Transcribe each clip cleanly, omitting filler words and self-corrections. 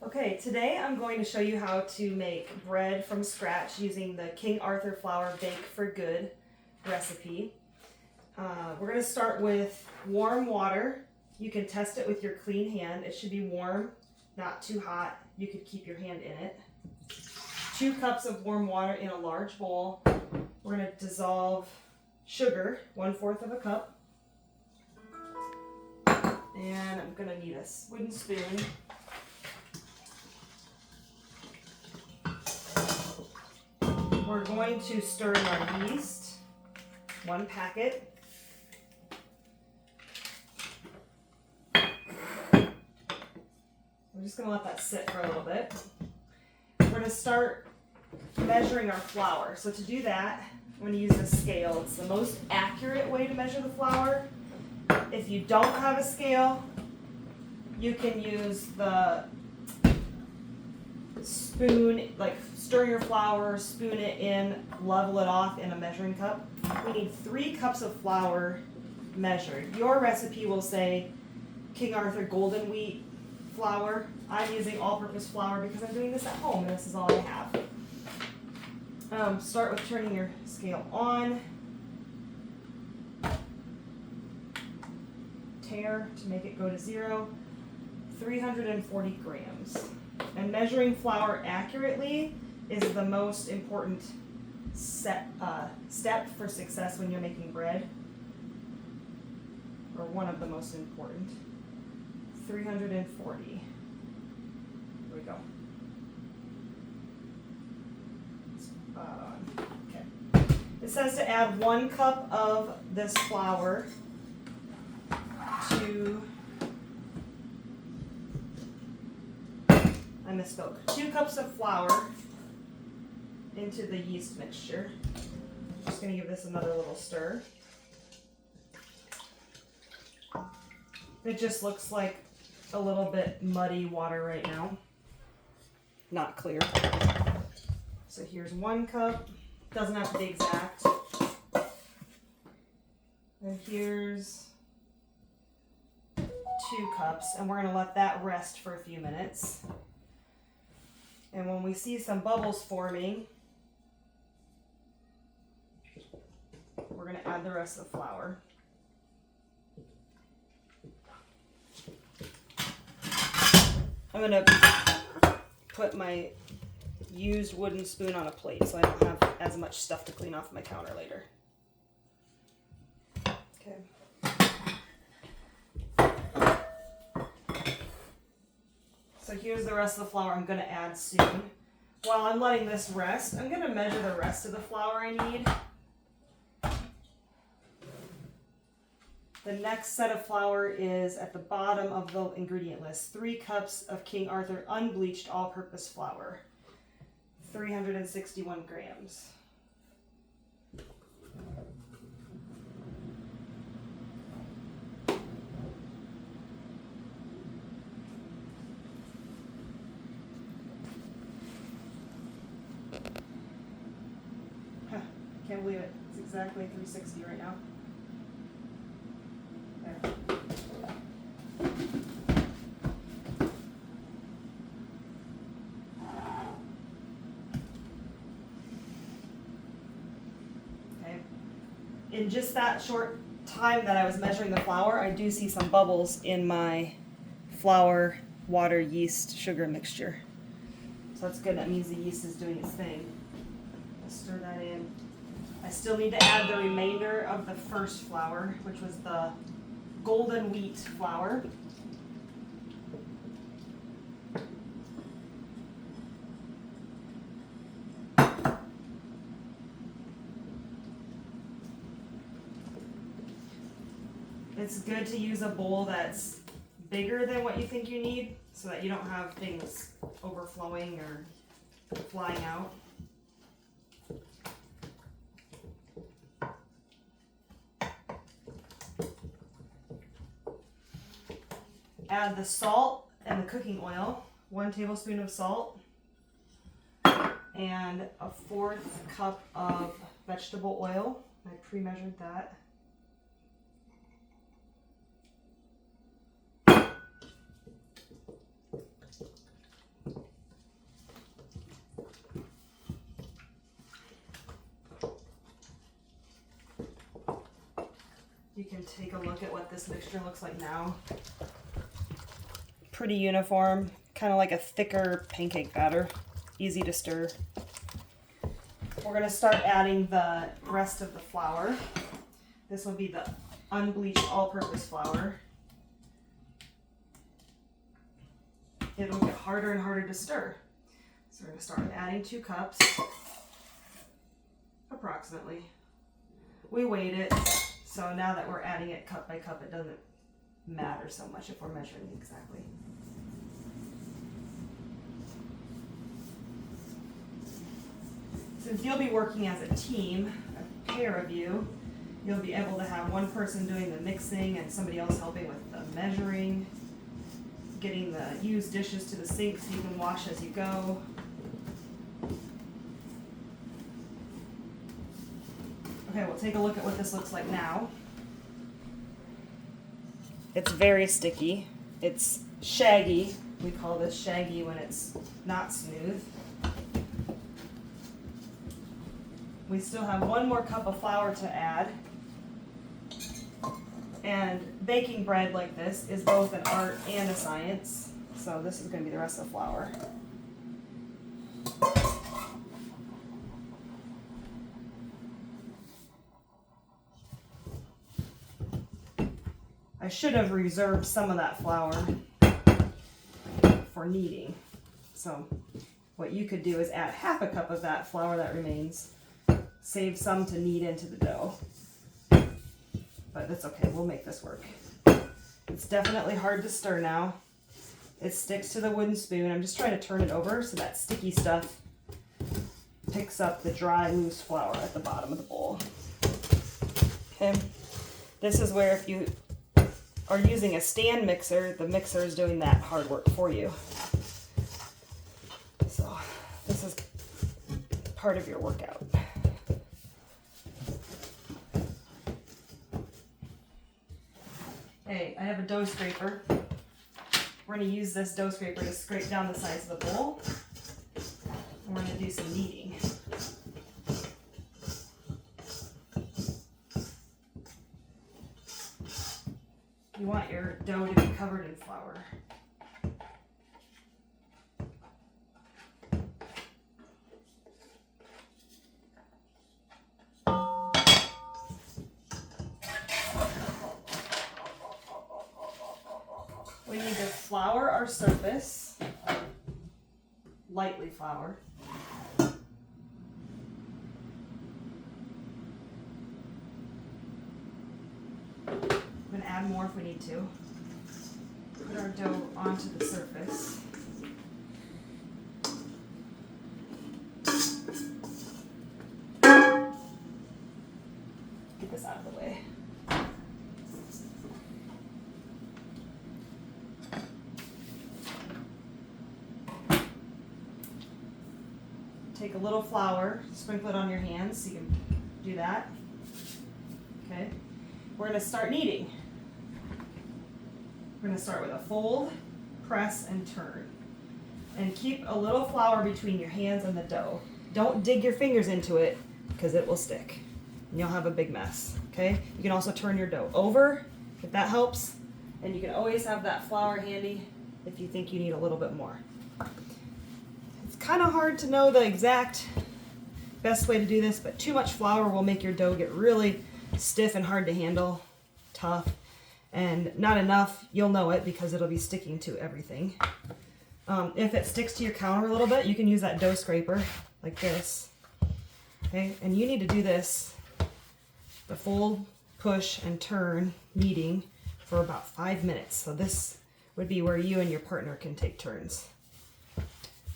Okay, today I'm going to show you how to make bread from scratch using the King Arthur Flour Bake for Good recipe. We're going to start with warm water. You can test it with your clean hand. It should be warm, not too hot. You could keep your hand in it. 2 cups of warm water in a large bowl. We're going to dissolve sugar, 1/4 of a cup. And I'm going to need a wooden spoon. We're going to stir in our yeast, 1 packet. We're just going to let that sit for a little bit. We're going to start measuring our flour. So to do that, I'm going to use a scale. It's the most accurate way to measure the flour. If you don't have a scale, you can use the spoon, like stir your flour, spoon it in, level it off in a measuring cup. We need 3 cups of flour measured. Your recipe will say King Arthur golden wheat flour. I'm using all-purpose flour because I'm doing this at home and this is all I have. Start with turning your scale on. Tare to make it go to 0. 340 grams. And measuring flour accurately is the most important step for success when you're making bread, or one of the most important. 340. Here we go. Okay. It says to add 1 cup of this flour to, I misspoke, 2 cups of flour into the yeast mixture. I'm just going to give this another little stir. It just looks like a little bit muddy water right now. Not clear. So here's 1 cup. Doesn't have to be exact. And here's 2 cups. And we're going to let that rest for a few minutes. And when we see some bubbles forming, we're going to add the rest of the flour. I'm going to put my used wooden spoon on a plate so I don't have as much stuff to clean off my counter later. Okay. So here's the rest of the flour I'm going to add soon. While I'm letting this rest, I'm going to measure the rest of the flour I need. The next set of flour is at the bottom of the ingredient list. 3 cups of King Arthur unbleached all-purpose flour. 361 grams. Can't believe it. It's exactly 360 right now. There. Okay. In just that short time that I was measuring the flour, I do see some bubbles in my flour, water, yeast, sugar mixture. So that's good. That means the yeast is doing its thing. I'll stir that in. I still need to add the remainder of the first flour, which was the golden wheat flour. It's good to use a bowl that's bigger than what you think you need so that you don't have things overflowing or flying out. Add the salt and the cooking oil, 1 tablespoon of salt, and a 1/4 cup of vegetable oil. I pre-measured that. take a look at what this mixture looks like now. Pretty uniform, kind of like a thicker pancake batter, easy to stir. We're going to start adding the rest of the flour. This will be the unbleached all-purpose flour. It'll get harder and harder to stir. So we're going to start adding 2 cups, approximately. We weighed it, so now that we're adding it cup by cup, it doesn't matter so much if we're measuring exactly. Since you'll be working as a team, a pair of you, you'll be able to have one person doing the mixing and somebody else helping with the measuring, getting the used dishes to the sink so you can wash as you go. Okay, we'll take a look at what this looks like now. It's very sticky. It's shaggy. We call this shaggy when it's not smooth. We still have 1 more cup of flour to add. And baking bread like this is both an art and a science. So this is going to be the rest of the flour. I should have reserved some of that flour for kneading. So what you could do is add half a cup of that flour that remains, save some to knead into the dough. But that's okay, we'll make this work. It's definitely hard to stir now. It sticks to the wooden spoon. I'm just trying to turn it over so that sticky stuff picks up the dry, loose flour at the bottom of the bowl. Okay, this is where if you are using a stand mixer, the mixer is doing that hard work for you. So this is part of your workout. Okay, I have a dough scraper. We're going to use this dough scraper to scrape down the sides of the bowl. And we're going to do some kneading. You want your dough to be covered in flour. We need to flour our surface, lightly flour. We can add more if we need to. Put our dough onto the surface. Get this out of the way. Take a little flour, sprinkle it on your hands so you can do that. Okay. We're going to start kneading. We're going to start with a fold, press, and turn. And keep a little flour between your hands and the dough. Don't dig your fingers into it because it will stick. And you'll have a big mess. Okay? You can also turn your dough over if that helps. And you can always have that flour handy if you think you need a little bit more. It's kind of hard to know the exact best way to do this, but too much flour will make your dough get really stiff and hard to handle, tough, and not enough, you'll know it because it'll be sticking to everything. If it sticks to your counter a little bit, you can use that dough scraper like this. Okay, and you need to do this, the fold, push, and turn kneading for about 5 minutes. So this would be where you and your partner can take turns.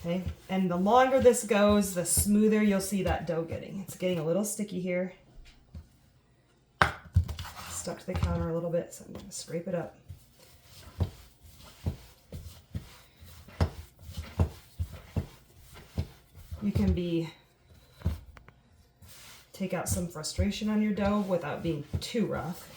Okay, and the longer this goes, the smoother you'll see that dough getting. It's getting a little sticky here. Stuck to the counter a little bit, so I'm going to scrape it up. You can take out some frustration on your dough without being too rough.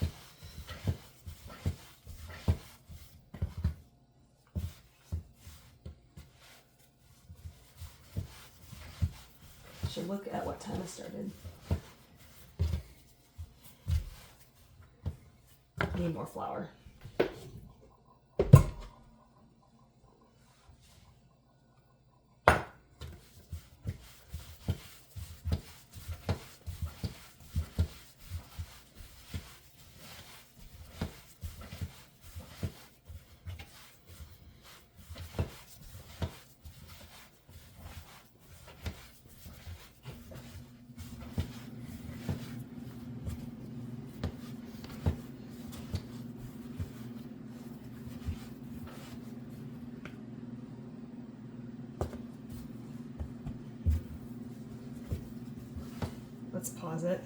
Should look at what time I started. need more flour. Let's pause it.